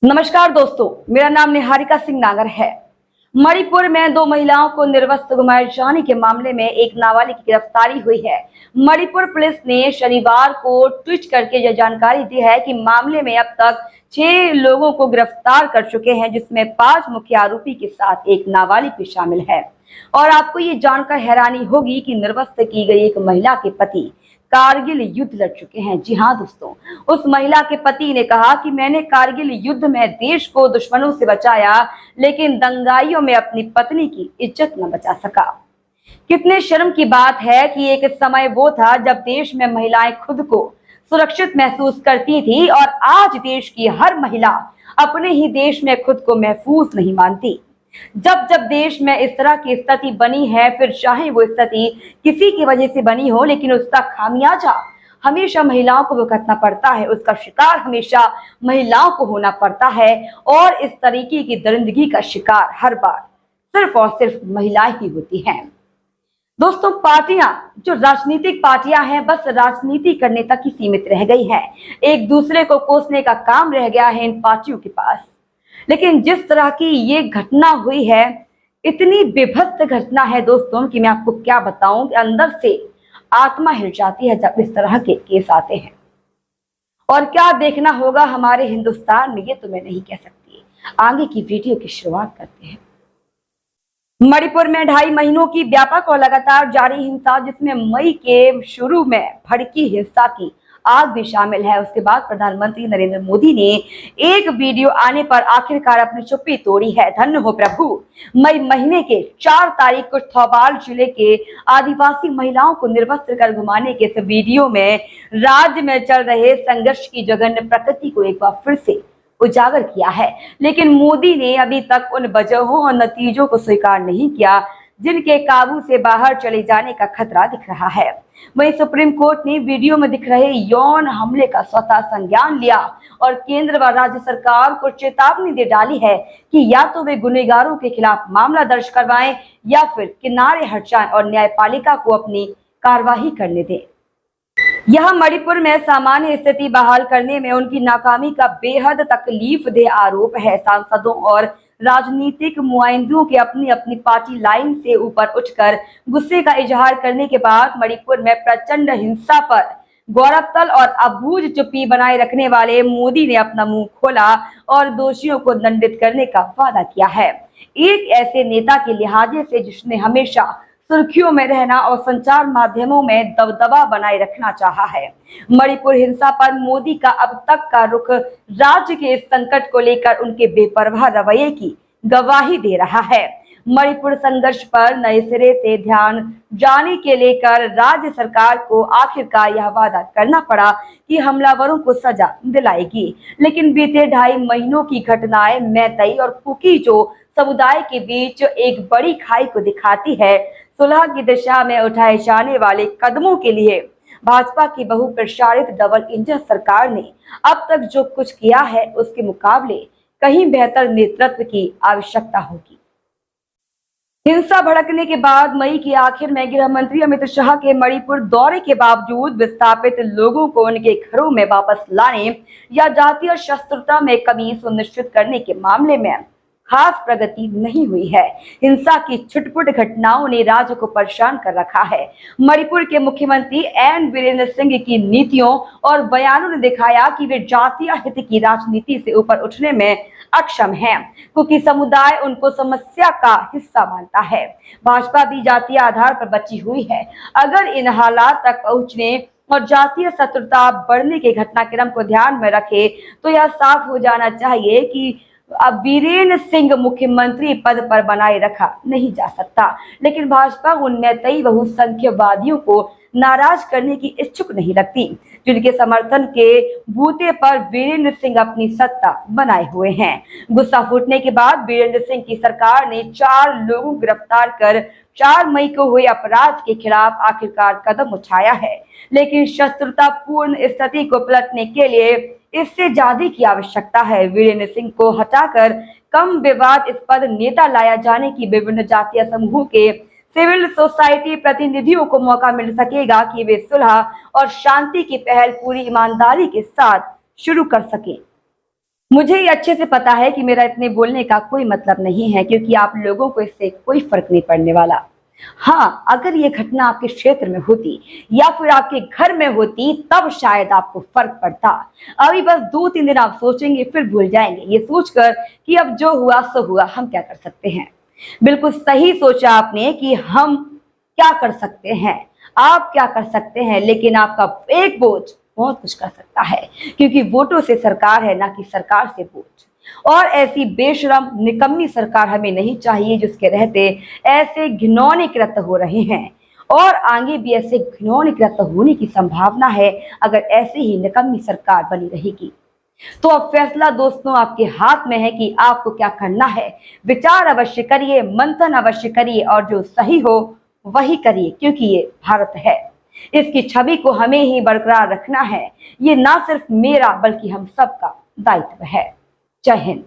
नमस्कार दोस्तों, मेरा नाम निहारिका सिंह नागर है। मणिपुर में दो महिलाओं को निर्वस्त्र घुमाए जाने के मामले में एक नाबालिग की गिरफ्तारी हुई है। मणिपुर पुलिस ने शनिवार को ट्वीट करके यह जानकारी दी है कि मामले में अब तक 6 लोगों को गिरफ्तार कर चुके हैं, जिसमें 5 मुख्य आरोपी के साथ एक नाबालिग भी शामिल है। और आपको ये जानकर हैरानी होगी कि निर्वस्त्र की गई एक महिला के पति कारगिल युद्ध लड़ चुके हैं। जी हाँ दोस्तों, उस महिला के पति ने कहा कि मैंने कारगिल युद्ध में देश को दुश्मनों से बचाया, लेकिन दंगाइयों में अपनी पत्नी की इज्जत न बचा सका। कितने शर्म की बात है कि एक समय वो था जब देश में महिलाएं खुद को सुरक्षित महसूस करती थी, और आज देश की हर महिला अपने ही देश में खुद को महफूज नहीं मानती। जब जब देश में इस तरह की स्थिति बनी है, फिर चाहे वो स्थिति किसी की वजह से बनी हो, लेकिन उसका खामियाजा हमेशा महिलाओं को भुगतना पड़ता है, उसका शिकार हमेशा महिलाओं को होना पड़ता है। और इस तरीके की दरिंदगी का शिकार हर बार सिर्फ और सिर्फ महिलाएं ही होती हैं। दोस्तों, पार्टियां, जो राजनीतिक पार्टियां हैं, बस राजनीति करने तक ही सीमित रह गई हैं। एक दूसरे को कोसने का काम रह गया है इन पार्टियों के पास। लेकिन जिस तरह की ये घटना हुई है, इतनी बेभत्स घटना है दोस्तों कि मैं आपको क्या बताऊं कि अंदर से आत्मा हिल जाती है जब इस तरह के केस आते हैं। और क्या देखना होगा हमारे हिंदुस्तान में, ये तो मैं नहीं कह सकती। आगे की वीडियो की शुरुआत करते हैं। मणिपुर में 2.5 महीनों की व्यापक और लगातार जारी हिंसा, जिसमें मई के शुरू में भड़की हिंसा की आग भी शामिल है। उसके बाद प्रधानमंत्री नरेंद्र मोदी ने एक वीडियो आने पर आखिरकार अपनी चुप्पी तोड़ी है। धन्य हो प्रभु। मई महीने के 4 तारीख को थौबाल जिले के आदिवासी महिलाओं को निर्वस्त्र कर घुमाने के इस वीडियो में राज्य में चल रहे संघर्ष की जघन्य प्रकृति को एक बार फिर से उजागर किया है। लेकिन मोदी ने अभी तक उन वजहों और नतीजों को स्वीकार नहीं किया जिनके काबू से बाहर चले जाने का खतरा दिख रहा है। वहीं सुप्रीम कोर्ट ने वीडियो में दिख रहे यौन हमले का स्वतः संज्ञान लिया और केंद्र व राज्य सरकार को चेतावनी दे डाली है कि या तो वे गुनहगारों के खिलाफ मामला दर्ज करवाएं या फिर किनारे हट जाएं और न्यायपालिका को अपनी कार्यवाही करने दें। यह मणिपुर में सामान्य स्थिति बहाल करने में उनकी नाकामी का बेहद तकलीफदेह आरोप है। सांसदों और राजनीतिक नुमाइंदों के अपनी अपनी पार्टी लाइन से ऊपर उठकर गुस्से का इजहार करने के बाद मणिपुर में प्रचंड हिंसा पर गौरतल और अबूझ चुप्पी बनाए रखने वाले मोदी ने अपना मुंह खोला और दोषियों को दंडित करने का वादा किया है। एक ऐसे नेता के लिहाजे से जिसने हमेशा सुर्खियों में रहना और संचार माध्यमों में दबदबा बनाए रखना चाहा है। मणिपुर हिंसा पर मोदी का अब तक का रुख राज्य के इस संकट को लेकर उनके बेपरवाह रवैये की गवाही दे रहा है। मणिपुर संघर्ष पर नए सिरे से ध्यान जाने के लेकर राज्य सरकार को आखिरकार यह वादा करना पड़ा कि हमलावरों को सजा दिलाएगी। लेकिन बीते 2.5 महीनों की घटनाएं मैतई और कुकी जो समुदाय के बीच एक बड़ी खाई को दिखाती है। सुलह की दिशा में उठाए जाने वाले कदमों के लिए भाजपा की बहुप्रचारित डबल इंजन सरकार ने अब तक जो कुछ किया है, उसके मुकाबले कहीं बेहतर नेतृत्व की आवश्यकता होगी। हिंसा भड़कने के बाद मई के आखिर में गृह मंत्री अमित शाह के मणिपुर दौरे के बावजूद विस्थापित लोगों को उनके घरों में वापस लाने या जातीय शस्त्रता में कमी सुनिश्चित करने के मामले में खास प्रगति नहीं हुई है। हिंसा की छुटपुट घटनाओं ने राज्य को परेशान कर रखा है। मणिपुर के मुख्यमंत्री एन वीरेंद्र सिंह की नीतियों और बयानों ने दिखाया कि वे जातीय हित की राजनीति से ऊपर उठने में अक्षम हैं, क्योंकि समुदाय उनको समस्या का हिस्सा मानता है। भाजपा भी जातीय आधार पर बची हुई है। अगर इन हालात तक पहुंचने और जातीय शत्रुता बढ़ने के घटनाक्रम को ध्यान में रखे तो यह साफ हो जाना चाहिए कि अब वीरेंद्र सिंह मुख्यमंत्री पद पर बनाए रखा नहीं जा सकता। लेकिन भाजपा उन मैतई बहुसंख्यवादियों को नाराज करने की इच्छुक नहीं रखती जिनके समर्थन के बूते पर वीरेंद्र सिंह अपनी सत्ता बनाए हुए हैं। गुस्सा फूटने के बाद वीरेंद्र सिंह की सरकार ने 4 लोगों को गिरफ्तार कर 4 मई को हुए अपराध के खिलाफ आखिरकार कदम उठाया है। लेकिन शत्रुता पूर्ण स्थिति को पलटने के लिए इससे ज्यादा की आवश्यकता है। वीरेंद्र सिंह को हटाकर कम विवादास्पद नेता लाया जाने की विभिन्न जातीय समूहों के सिविल सोसाइटी प्रतिनिधियों को मौका मिल सकेगा कि वे सुलह और शांति की पहल पूरी ईमानदारी के साथ शुरू कर सके। मुझे ये अच्छे से पता है कि मेरा इतने बोलने का कोई मतलब नहीं है, क्योंकि आप लोगों को इससे कोई फर्क नहीं पड़ने वाला। हाँ, अगर ये घटना आपके क्षेत्र में होती या फिर आपके घर में होती तब शायद आपको फर्क पड़ता। अभी बस 2-3 दिन आप सोचेंगे फिर भूल जाएंगे, ये सोचकर कि अब जो हुआ सो हुआ, हम क्या कर सकते हैं। बिल्कुल सही सोचा आपने कि हम क्या कर सकते हैं, आप क्या कर सकते हैं, लेकिन आपका एक बोझ बहुत कुछ कर सकता है, क्योंकि वोटों से सरकार है, ना कि सरकार से बोझ। और ऐसी बेशरम निकम्मी सरकार हमें नहीं चाहिए जिसके रहते ऐसे घिनौने कृत्य हो रहे हैं, और आगे भी ऐसे घिनौने कृत्य होने की संभावना है अगर ऐसे ही निकम्मी सरकार बनी रहेगी। तो अब फैसला दोस्तों आपके हाथ में है कि आपको क्या करना है। विचार अवश्य करिए, मंथन अवश्य करिए, और जो सही हो वही करिए, क्योंकि ये भारत है। इसकी छवि को हमें ही बरकरार रखना है। ये ना सिर्फ मेरा बल्कि हम सबका दायित्व है। जय हिंद।